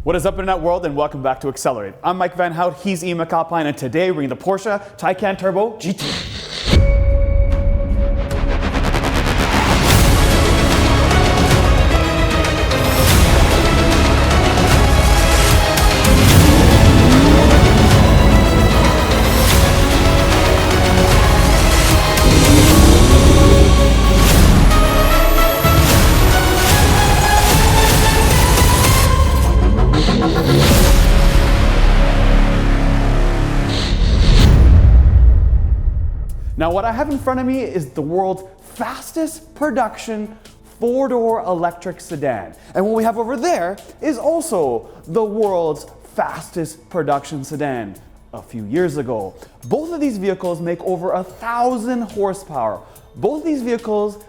What is up, Internet world, and welcome back to Accelerate. I'm Mike Van Hout, he's Ian McAlpine, and today we're bringing the Porsche Taycan Turbo GT. Now what I have in front of me is the world's fastest production four-door electric sedan. And what we have over there is also the world's fastest production sedan a few years ago. Both of these vehicles make over 1,000 horsepower. Both of these vehicles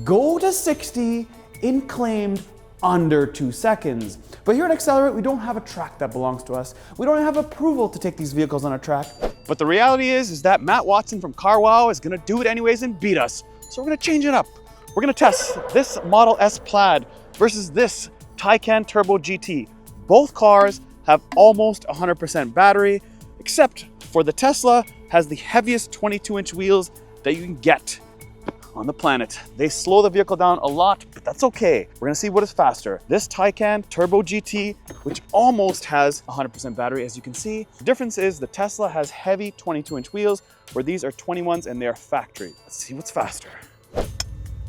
go to 60 in claimed under 2 seconds. But here at Accelerate, we don't have a track that belongs to us. We don't have approval to take these vehicles on a track. But the reality is that Matt Watson from CarWow is gonna do it anyways and beat us. So we're gonna change it up. We're gonna test this Model S Plaid versus this Taycan Turbo GT. Both cars have almost 100% battery, except for the Tesla has the heaviest 22-inch wheels that you can get on the planet. They slow the vehicle down a lot, but that's okay. We're gonna see what is faster. This Taycan Turbo GT, which almost has 100% battery, as you can see. The difference is the Tesla has heavy 22-inch wheels, where these are 21s and they're factory. Let's see what's faster.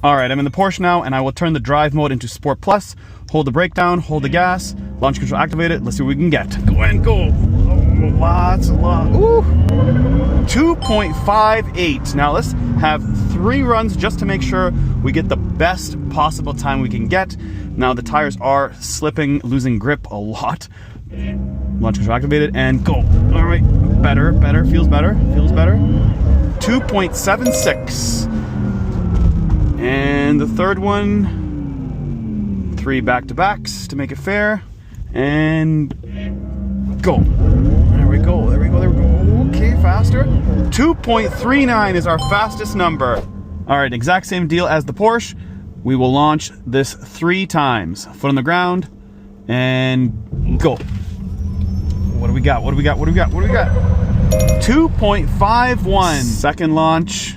All right, I'm in the Porsche now, and I will turn the drive mode into Sport Plus. Hold the brake down, hold the gas, launch control activated. Let's see what we can get. Go and go. Oh, lots. Ooh. 2.58. Now let's have 3 runs just to make sure we get the best possible time we can get. Now the tires are slipping, losing grip a lot. Launch control activated and go. All right, better, feels better. 2.76. And the third one, 3 back-to-backs to make it fair. And go. There we go. Okay, faster. 2.39 is our fastest number. All right, exact same deal as the Porsche. We will launch this 3 times. Foot on the ground and go. What do we got? 2.51. Second launch.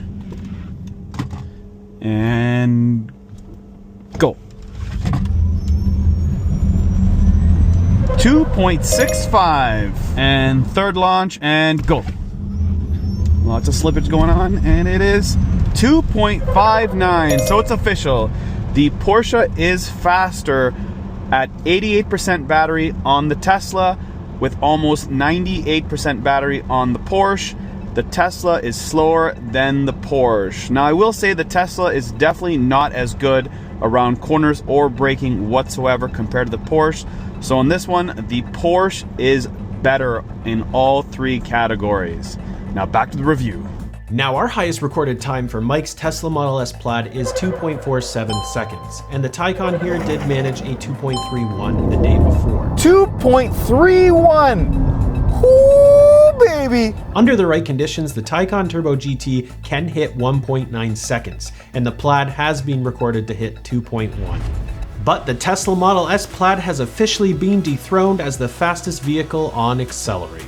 And go. 2.65. And third launch and go. Lots of slippage going on, and it is 2.59. So it's official. The Porsche is faster at 88% battery on the Tesla, with almost 98% battery on the Porsche. The Tesla is slower than the Porsche. Now I will say the Tesla is definitely not as good around corners or braking whatsoever compared to the Porsche. So on this one, the Porsche is better in all 3 categories. Now back to the review. Now our highest recorded time for Mike's Tesla Model S Plaid is 2.47 seconds, and the Taycan here did manage a 2.31 the day before. 2.31! Ooh, baby! Under the right conditions, the Taycan Turbo GT can hit 1.9 seconds, and the Plaid has been recorded to hit 2.1. But the Tesla Model S Plaid has officially been dethroned as the fastest vehicle on Accelerate.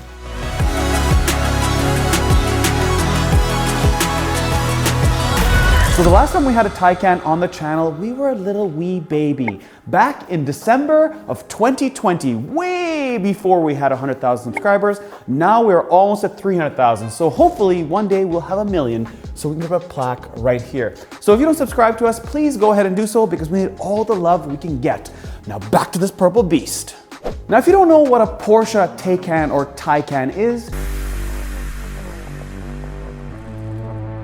So the last time we had a Taycan on the channel, we were a little wee baby. Back in December of 2020, way before we had 100,000 subscribers. Now we're almost at 300,000. So hopefully one day we'll have 1 million, so we can get a plaque right here. So if you don't subscribe to us, please go ahead and do so, because we need all the love we can get. Now back to this purple beast. Now if you don't know what a Porsche Taycan or Taycan is,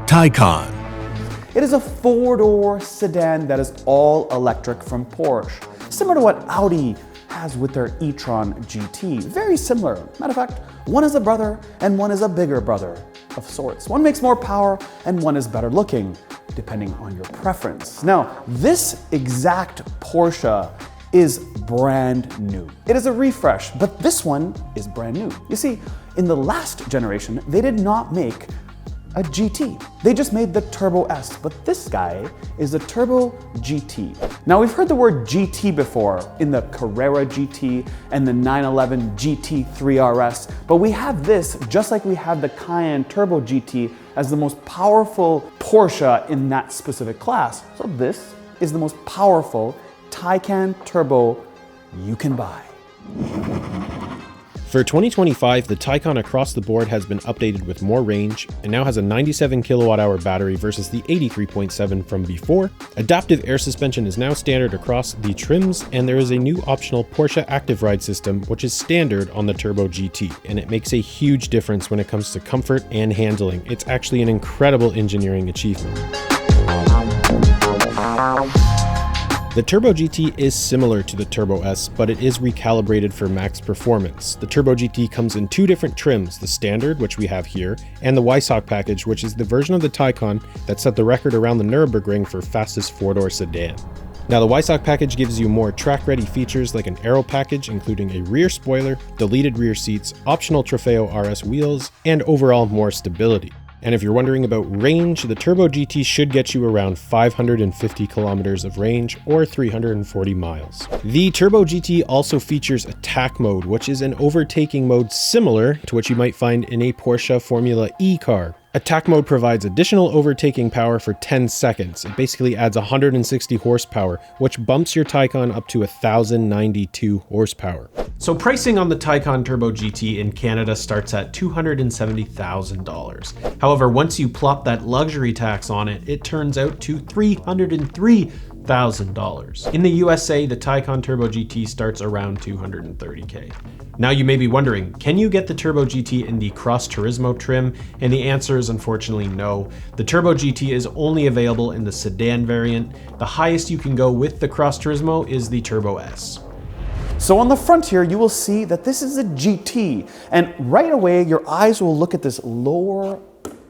Taycan. it is a 4-door sedan that is all electric from Porsche, similar to what Audi has with their e-tron GT. Very similar. Matter of fact, one is a brother and one is a bigger brother of sorts. One makes more power and one is better looking, depending on your preference. Now, this exact Porsche is brand new. It is a refresh, but this one is brand new. You see, in the last generation, they did not make a GT. They just made the Turbo S, but this guy is a Turbo GT. Now we've heard the word GT before in the Carrera GT and the 911 GT3 RS, but we have this just like we have the Cayenne Turbo GT as the most powerful Porsche in that specific class. So this is the most powerful Taycan Turbo you can buy. For 2025, the Taycan across the board has been updated with more range and now has a 97 kilowatt-hour battery versus the 83.7 from before. Adaptive air suspension is now standard across the trims, and there is a new optional Porsche Active Ride system, which is standard on the Turbo GT, and it makes a huge difference when it comes to comfort and handling. It's actually an incredible engineering achievement. The Turbo GT is similar to the Turbo S, but it is recalibrated for max performance. The Turbo GT comes in two different trims, the Standard, which we have here, and the Weissach package, which is the version of the Taycan that set the record around the Nürburgring for fastest four-door sedan. Now, the Weissach package gives you more track-ready features like an aero package, including a rear spoiler, deleted rear seats, optional Trofeo RS wheels, and overall more stability. And if you're wondering about range, the Turbo GT should get you around 550 kilometers of range or 340 miles. The Turbo GT also features attack mode, which is an overtaking mode similar to what you might find in a Porsche Formula E car. Attack mode provides additional overtaking power for 10 seconds. It basically adds 160 horsepower, which bumps your Taycan up to 1,092 horsepower. So pricing on the Taycan Turbo GT in Canada starts at $270,000. However, once you plop that luxury tax on it, it turns out to $303,000. In the USA, the Taycan Turbo GT starts around $230K. Now you may be wondering, can you get the Turbo GT in the Cross Turismo trim? And the answer is unfortunately no. The Turbo GT is only available in the sedan variant. The highest you can go with the Cross Turismo is the Turbo S. So on the front here, you will see that this is a GT, and right away your eyes will look at this lower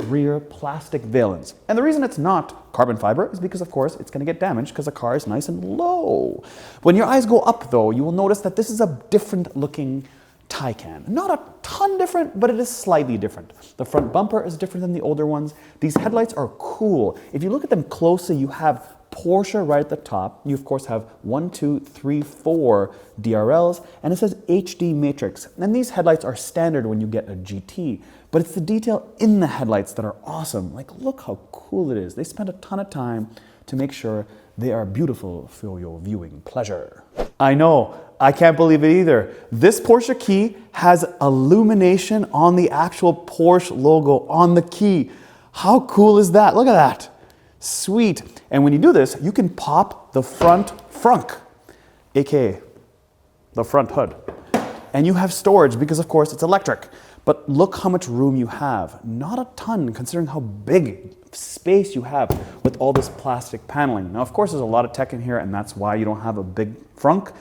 rear plastic valance. And the reason it's not carbon fiber is because, of course, it's going to get damaged because the car is nice and low. When your eyes go up, though, you will notice that this is a different looking Taycan. Not a ton different, but it is slightly different. The front bumper is different than the older ones. These headlights are cool. If you look at them closely, you have Porsche right at the top. You, of course, have 1, 2, 3, 4 DRLs, and it says HD Matrix. And these headlights are standard when you get a GT, but it's the detail in the headlights that are awesome. Like, look how cool it is. They spent a ton of time to make sure they are beautiful for your viewing pleasure. I know, I can't believe it either. This Porsche key has illumination on the actual Porsche logo on the key. How cool is that? Look at that. Sweet. And when you do this, you can pop the front frunk, aka the front hood. And you have storage because, of course, it's electric. But look how much room you have. Not a ton, considering how big space you have with all this plastic paneling. Now, of course, there's a lot of tech in here, and that's why you don't have a big frunk.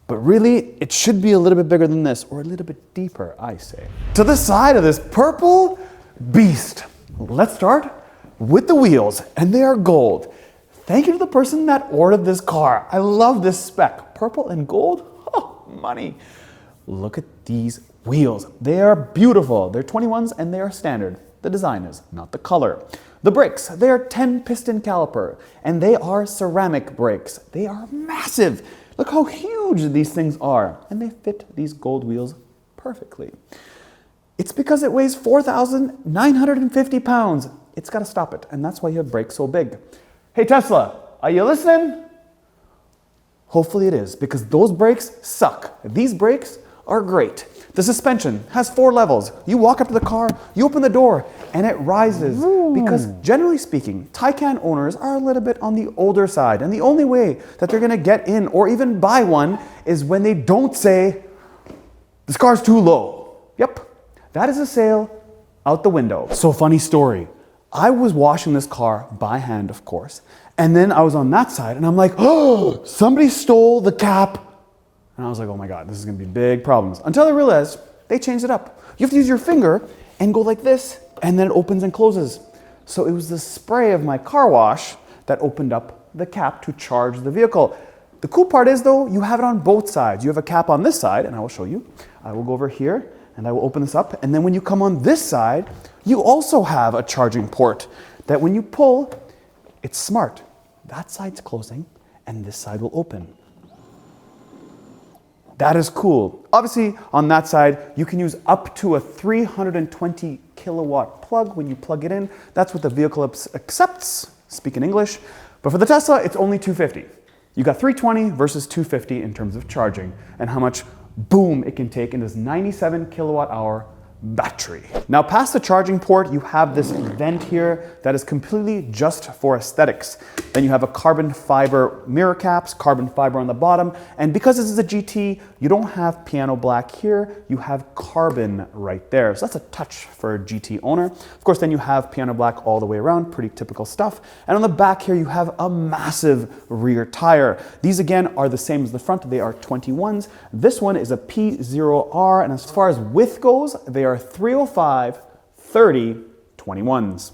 But really, it should be a little bit bigger than this, or a little bit deeper, I say. To the side of this purple beast, let's start with the wheels, and they are gold. Thank you to the person that ordered this car. I love this spec. Purple and gold, oh, money. Look at these wheels. They are beautiful. They're 21s and they are standard. The design is, not the color. The brakes, they are 10-piston caliper, and they are ceramic brakes. They are massive. Look how huge these things are, and they fit these gold wheels perfectly. It's because it weighs 4,950 pounds. It's got to stop it, and that's why you have brakes so big. Hey Tesla, are you listening? Hopefully it is, because those brakes suck. These brakes are great. The suspension has 4 levels. You walk up to the car, you open the door, and it rises. Because generally speaking, Taycan owners are a little bit on the older side, and the only way that they're gonna get in or even buy one is when they don't say, this car's too low. Yep, that is a sale out the window. So funny story. I was washing this car by hand, of course, and then I was on that side, and I'm like, oh, somebody stole the cap. And I was like, oh my God, this is gonna be big problems. Until I realized they changed it up. You have to use your finger and go like this, and then it opens and closes. So it was the spray of my car wash that opened up the cap to charge the vehicle. The cool part is though, you have it on both sides. You have a cap on this side, and I will show you. I will go over here. and I will open this up. And then when you come on this side, you also have a charging port that when you pull, it's smart. That side's closing and this side will open. That is cool. Obviously, on that side, you can use up to a 320 kilowatt plug when you plug it in. That's what the vehicle accepts, speak in English. But for the Tesla, it's only 250. You got 320 versus 250 in terms of charging and how much boom it can take in this 97 kilowatt hour battery. Now past the charging port, you have this vent here that is completely just for aesthetics. Then you have a carbon fiber mirror caps, carbon fiber on the bottom, and because this is a GT, you don't have piano black here, you have carbon right there. So that's a touch for a GT owner. Of course, then you have piano black all the way around, pretty typical stuff. And on the back here, you have a massive rear tire. These again are the same as the front, they are 21s. This one is a P0R, and as far as width goes, they are 305, 30, 21s.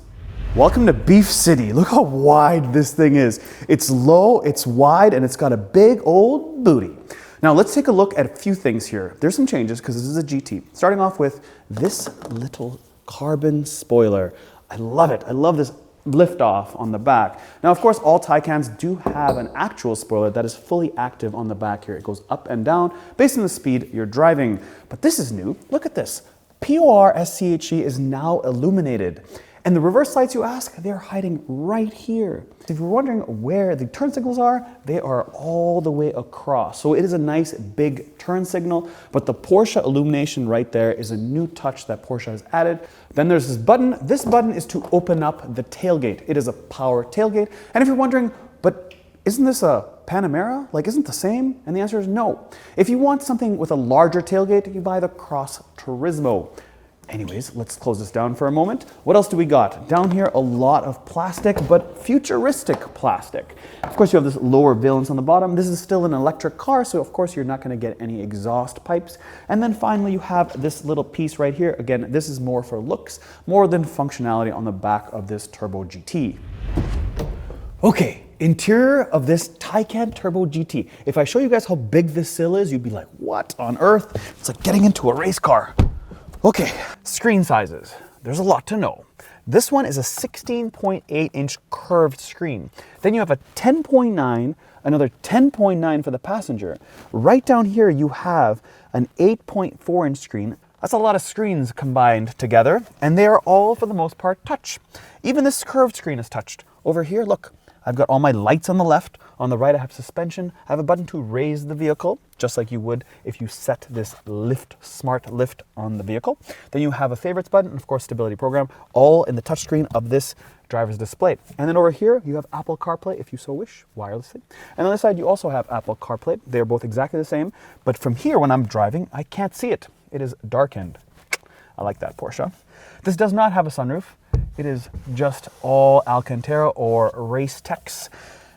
Welcome to Beef City. Look how wide this thing is. It's low, it's wide, and it's got a big old booty. Now let's take a look at a few things here. There's some changes because this is a GT. Starting off with this little carbon spoiler. I love it. I love this lift off on the back. Now, of course, all Taycans do have an actual spoiler that is fully active on the back here. It goes up and down based on the speed you're driving. But this is new. Look at this. POR-SCHE is now illuminated. And the reverse lights, you ask, they're hiding right here. If you're wondering where the turn signals are, they are all the way across. So it is a nice big turn signal, but the Porsche illumination right there is a new touch that Porsche has added. Then there's this button. This button is to open up the tailgate. It is a power tailgate. And if you're wondering, but isn't this a Panamera? Like, isn't the same? And the answer is no. If you want something with a larger tailgate, you buy the Cross Turismo. Anyways, let's close this down for a moment. What else do we got? Down here, a lot of plastic, but futuristic plastic. Of course, you have this lower valence on the bottom. This is still an electric car, so of course you're not going to get any exhaust pipes. And then finally, you have this little piece right here. Again, this is more for looks, more than functionality on the back of this Turbo GT. Okay, interior of this Taycan Turbo GT. If I show you guys how big this sill is, you'd be like, what on earth? It's like getting into a race car. Okay, screen sizes. There's a lot to know. This one is a 16.8 inch curved screen. Then you have a 10.9, another 10.9 for the passenger. Right down here you have an 8.4 inch screen. That's a lot of screens combined together, and they are all for the most part touch. Even this curved screen is touched. Over here, look, I've got all my lights on the left. On the right, I have suspension. I have a button to raise the vehicle, just like you would if you set this smart lift on the vehicle. Then you have a favorites button, and of course, stability program, all in the touchscreen of this driver's display. And then over here, you have Apple CarPlay, if you so wish, wirelessly. And on this side, you also have Apple CarPlay. They're both exactly the same. But from here, when I'm driving, I can't see it. It is darkened. I like that, Porsche. This does not have a sunroof. It is just all Alcantara or Race Tex.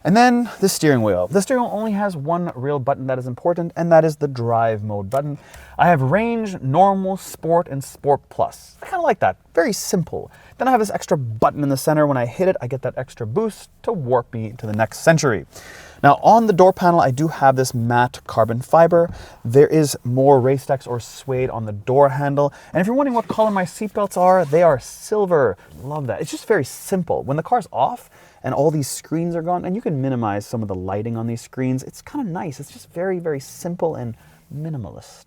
And then the steering wheel. The steering wheel only has one real button that is important, and that is the drive mode button. I have range, normal, sport, and sport plus. I kind of like that. Very simple. Then I have this extra button in the center. When I hit it, I get that extra boost to warp me to the next century. Now on the door panel, I do have this matte carbon fiber. There is more Race Tex or suede on the door handle. And if you're wondering what color my seatbelts are, they are silver. Love that. It's just very simple. When the car's off and all these screens are gone, and you can minimize some of the lighting on these screens, it's kind of nice. It's just very, very simple and minimalist.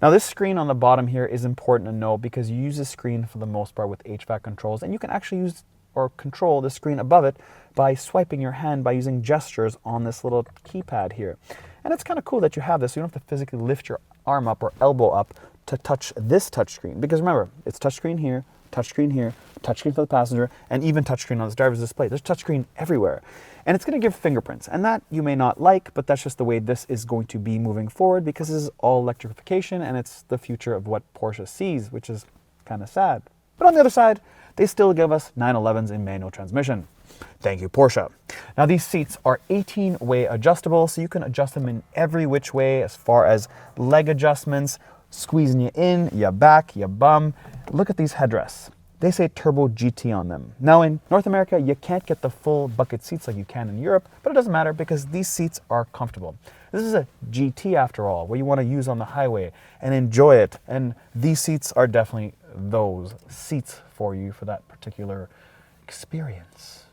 Now this screen on the bottom here is important to know because you use this screen for the most part with HVAC controls, and you can actually use or control the screen above it by swiping your hand by using gestures on this little keypad here. And it's kind of cool that you have this. You don't have to physically lift your arm up or elbow up to touch this touchscreen. Because remember, it's touchscreen here, touchscreen here, touchscreen for the passenger, and even touchscreen on this driver's display. There's touchscreen everywhere. And it's going to give fingerprints. And that you may not like, but that's just the way this is going to be moving forward because this is all electrification and it's the future of what Porsche sees, which is kind of sad. But on the other side, they still give us 911s in manual transmission. Thank you, Porsche. Now these seats are 18-way adjustable, so you can adjust them in every which way as far as leg adjustments, squeezing you in, your back, your bum. Look at these headrests. they say Turbo GT on them. Now in North America, you can't get the full bucket seats like you can in Europe, but it doesn't matter because these seats are comfortable. This is a GT after all, where you want to use on the highway and enjoy it. And these seats are definitely those seats for you for that particular experience.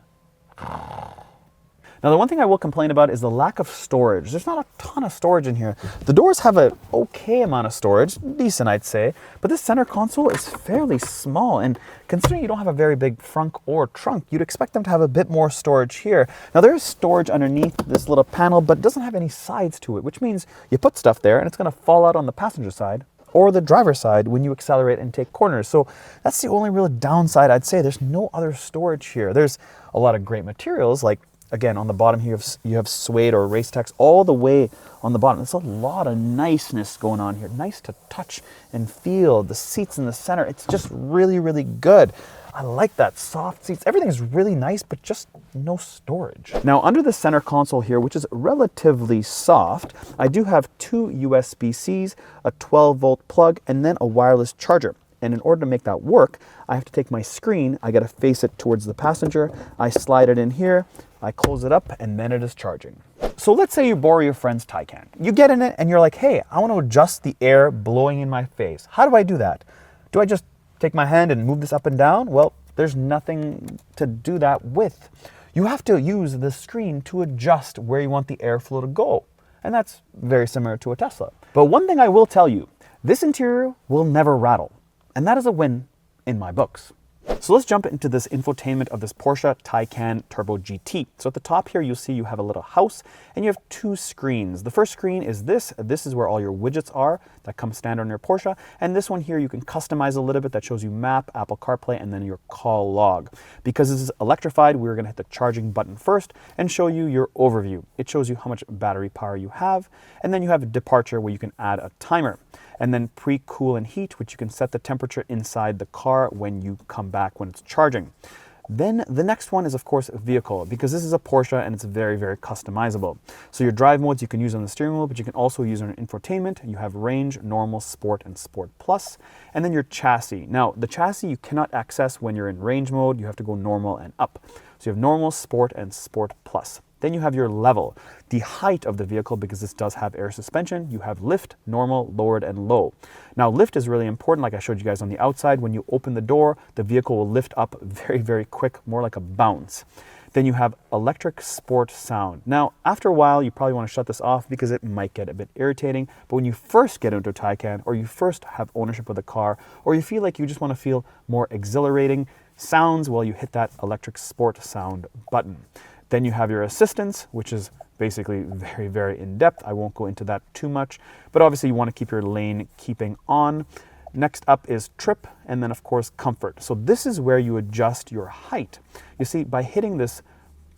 Now, the one thing I will complain about is the lack of storage. There's not a ton of storage in here. The doors have an okay amount of storage, decent I'd say, but this center console is fairly small, and considering you don't have a very big frunk or trunk, you'd expect them to have a bit more storage here. Now, there is storage underneath this little panel, but it doesn't have any sides to it, which means you put stuff there and it's gonna fall out on the passenger side or the driver's side when you accelerate and take corners. So that's the only real downside I'd say. There's no other storage here. There's a lot of great materials, like again, on the bottom here, you have suede or race tex all the way on the bottom. There's a lot of niceness going on here. Nice to touch and feel. The seats in the center, it's just really, really good. I like that. Soft seats. Everything is really nice, but just no storage. Now, under the center console here, which is relatively soft, I do have two USB-Cs, a 12-volt plug, and then a wireless charger. And in order to make that work, I have to take my screen, I gotta face it towards the passenger, I slide it in here, I close it up, and then it is charging. So let's say you borrow your friend's Taycan. You get in it and you're like, hey, I wanna adjust the air blowing in my face. How do I do that? Do I just take my hand and move this up and down? Well, there's nothing to do that with. You have to use the screen to adjust where you want the airflow to go. And that's very similar to a Tesla. But one thing I will tell you, this interior will never rattle. And that is a win in my books. So let's jump into this infotainment of this Porsche Taycan Turbo GT. So at the top here, you'll see you have a little house and you have two screens. The first screen is this. This is where all your widgets are that come standard on your Porsche. And this one here, you can customize a little bit. That shows you map, Apple CarPlay, and then your call log. Because this is electrified, we're gonna hit the charging button first and show you your overview. It shows you how much battery power you have. And then you have departure where you can add a timer. And then pre, cool, and heat, which you can set the temperature inside the car when you come back when it's charging. Then the next one is, of course, vehicle, because this is a Porsche and it's very, very customizable. So your drive modes you can use on the steering wheel, but you can also use on infotainment. You have range, normal, sport, and sport plus. And then your chassis. Now, the chassis you cannot access when you're in range mode. You have to go normal and up. So you have normal, sport, and sport plus. Then you have your level, the height of the vehicle, because this does have air suspension. You have lift, normal, lowered, and low. Now, lift is really important, like I showed you guys on the outside. When you open the door, the vehicle will lift up very, very quick, more like a bounce. Then you have electric sport sound. Now, after a while, you probably want to shut this off because it might get a bit irritating. But when you first get into a Taycan, or you first have ownership of the car, or you feel like you just want to feel more exhilarating sounds, well, you hit that electric sport sound button. Then you have your assistance, which is basically very, very in-depth. I won't go into that too much, but obviously you want to keep your lane keeping on. Next up is trip, and then of course comfort. So this is where you adjust your height. You see, by hitting this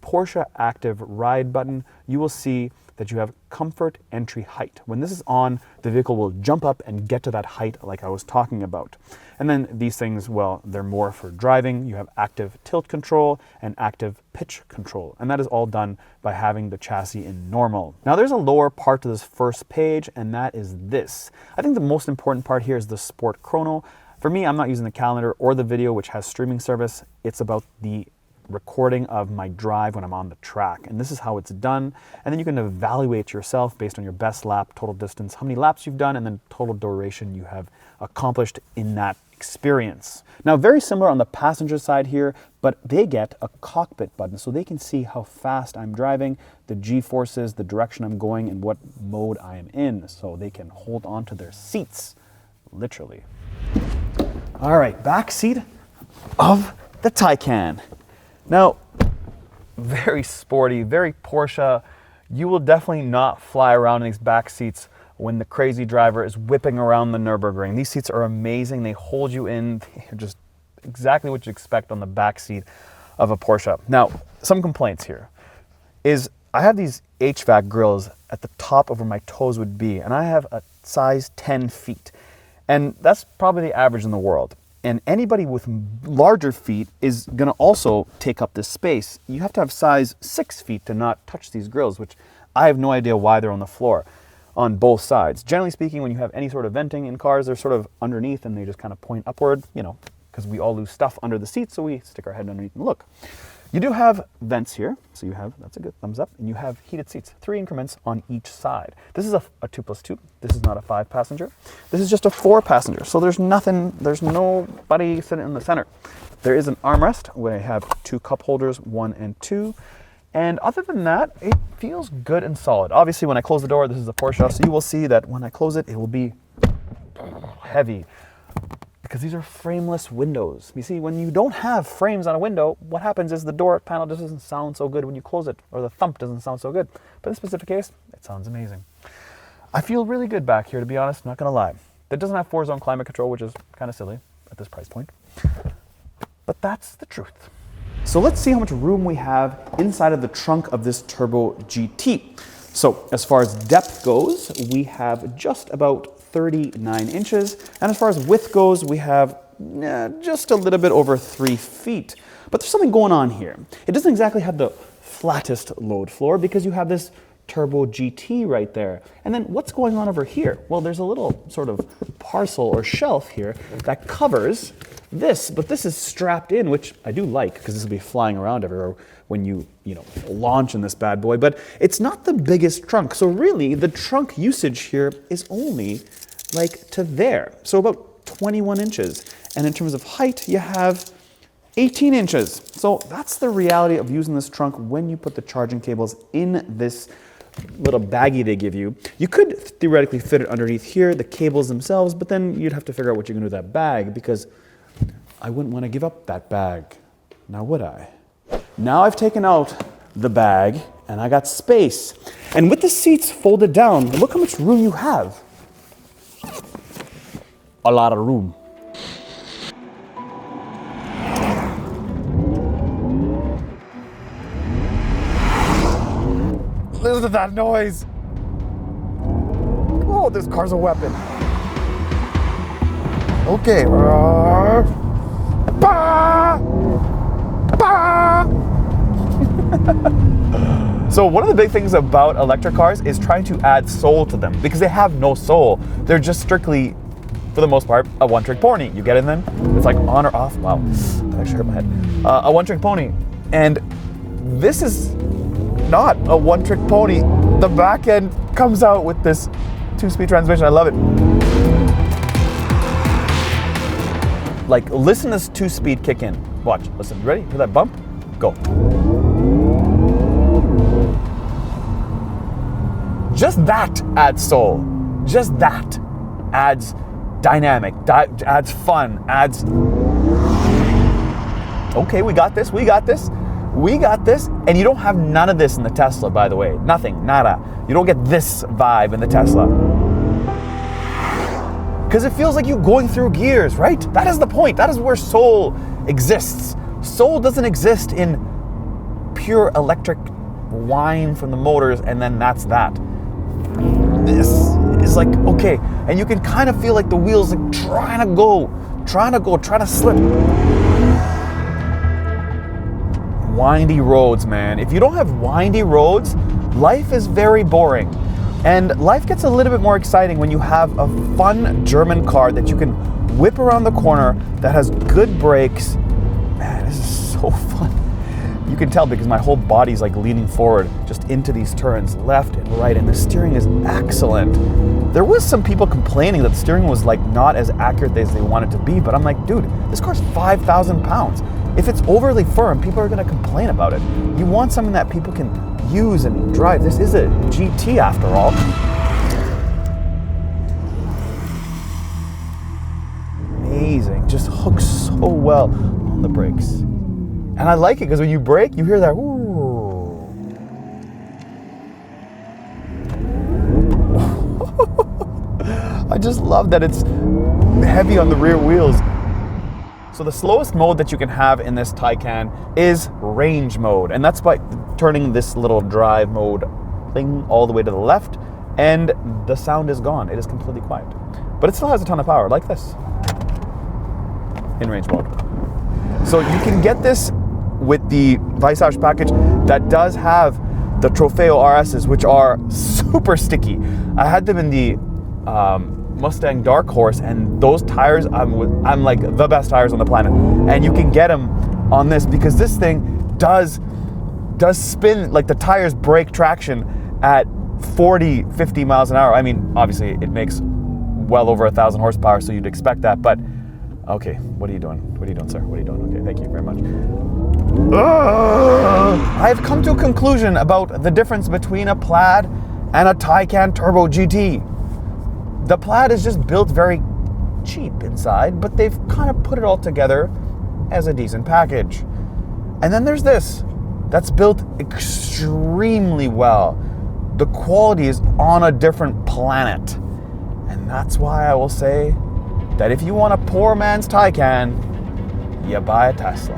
Porsche Active Ride button, you will see that you have comfort entry height. When this is on, the vehicle will jump up and get to that height like I was talking about. And then these things, well, they're more for driving. You have active tilt control and active pitch control. And that is all done by having the chassis in normal. Now there's a lower part to this first page, and that is this. I think the most important part here is the Sport Chrono. For me, I'm not using the calendar or the video, which has streaming service. It's about the recording of my drive when I'm on the track. And this is how it's done. And then you can evaluate yourself based on your best lap, total distance, how many laps you've done, and then total duration you have accomplished in that experience. Now, very similar on the passenger side here, but they get a cockpit button so they can see how fast I'm driving, the G-forces, the direction I'm going, and what mode I am in, so they can hold on to their seats, literally. All right, back seat of the Taycan. Now, very sporty, very Porsche. You will definitely not fly around in these back seats when the crazy driver is whipping around the Nürburgring. These seats are amazing. They hold you in. They're just exactly what you expect on the back seat of a Porsche. Now, some complaints here is I have these HVAC grills at the top of where my toes would be, and I have a size 10 feet. And that's probably the average in the world. And anybody with larger feet is gonna also take up this space. You have to have size 6 feet to not touch these grills, which I have no idea why they're on the floor on both sides. Generally speaking, when you have any sort of venting in cars, they're sort of underneath and they just kind of point upward, you know, because we all lose stuff under the seat, so we stick our head underneath and look. You do have vents here, so you have, that's a good thumbs up, and you have heated seats, 3 increments on each side. This is a 2+2. This is not a 5-passenger. This is just a 4-passenger, so there's nobody sitting in the center. There is an armrest where I have 2 cup holders, 1 and 2. And other than that, it feels good and solid. Obviously, when I close the door, this is a Porsche, so you will see that when I close it, it will be heavy because these are frameless windows. You see, when you don't have frames on a window, what happens is the door panel just doesn't sound so good when you close it, or the thump doesn't sound so good. But in this specific case, it sounds amazing. I feel really good back here, to be honest, not gonna lie. It doesn't have 4-zone climate control, which is kind of silly at this price point. But that's the truth. So let's see how much room we have inside of the trunk of this Turbo GT. So as far as depth goes, we have just about 39 inches. And as far as width goes, we have just a little bit over 3 feet. But there's something going on here. It doesn't exactly have the flattest load floor because you have this Turbo GT right there. And then what's going on over here? Well, there's a little sort of parcel or shelf here that covers this, but this is strapped in, which I do like because this will be flying around everywhere when you launch in this bad boy. But it's not the biggest trunk. So really, the trunk usage here is only like to there. So about 21 inches. And in terms of height, you have 18 inches. So that's the reality of using this trunk when you put the charging cables in this little baggie they give you. You could theoretically fit it underneath here, the cables themselves, but then you'd have to figure out what you're gonna do with that bag because I wouldn't want to give up that bag. Now would I? Now I've taken out the bag and I got space. And with the seats folded down, look how much room you have. A lot of room. Listen to that noise. Oh, this car's a weapon. Okay. Bah! Bah! So one of the big things about electric cars is trying to add soul to them because they have no soul. They're just strictly, for the most part, a one-trick pony. You get in them, it's like on or off. Wow, that actually hurt my head. A one-trick pony. And this is not a one-trick pony. The back end comes out with this 2-speed transmission. I love it. Like, listen to this 2-speed kick in. Watch, listen, ready? Hear that bump? Go. Just that adds soul. Just that adds dynamic, adds fun, adds... Okay, we got this, we got this. We got this, and you don't have none of this in the Tesla, by the way. Nothing, nada. You don't get this vibe in the Tesla. Because it feels like you're going through gears, right? That is the point. That is where soul exists. Soul doesn't exist in pure electric whine from the motors, and then that's that. This is like, okay, and you can kind of feel like the wheels like trying to slip. Windy roads, man. If you don't have windy roads, life is very boring. And life gets a little bit more exciting when you have a fun German car that you can whip around the corner that has good brakes. Man, this is so fun. You can tell because my whole body's like leaning forward just into these turns, left and right, and the steering is excellent. There was some people complaining that the steering was like not as accurate as they wanted to be, but I'm like, dude, this car's 5,000 pounds. If it's overly firm, people are gonna complain about it. You want something that people can use and drive. This is a GT after all. Amazing, just hooks so well on the brakes. And I like it because when you brake, you hear that, ooh. I just love that it's heavy on the rear wheels. So the slowest mode that you can have in this Taycan is range mode. And that's by turning this little drive mode thing all the way to the left, and the sound is gone. It is completely quiet. But it still has a ton of power, like this, in range mode. So you can get this with the Visage package that does have the Trofeo RSs, which are super sticky. I had them in the Mustang Dark Horse, and those tires, I'm like the best tires on the planet. And you can get them on this because this thing does spin, like the tires break traction at 40, 50 miles an hour. I mean, obviously it makes well over 1,000 horsepower, so you'd expect that, but okay, what are you doing? What are you doing, sir? What are you doing? Okay, thank you very much. I've come to a conclusion about the difference between a Plaid and a Taycan Turbo GT. The Plaid is just built very cheap inside, but they've kind of put it all together as a decent package. And then there's this, that's built extremely well. The quality is on a different planet. And that's why I will say that if you want a poor man's Taycan, you buy a Tesla.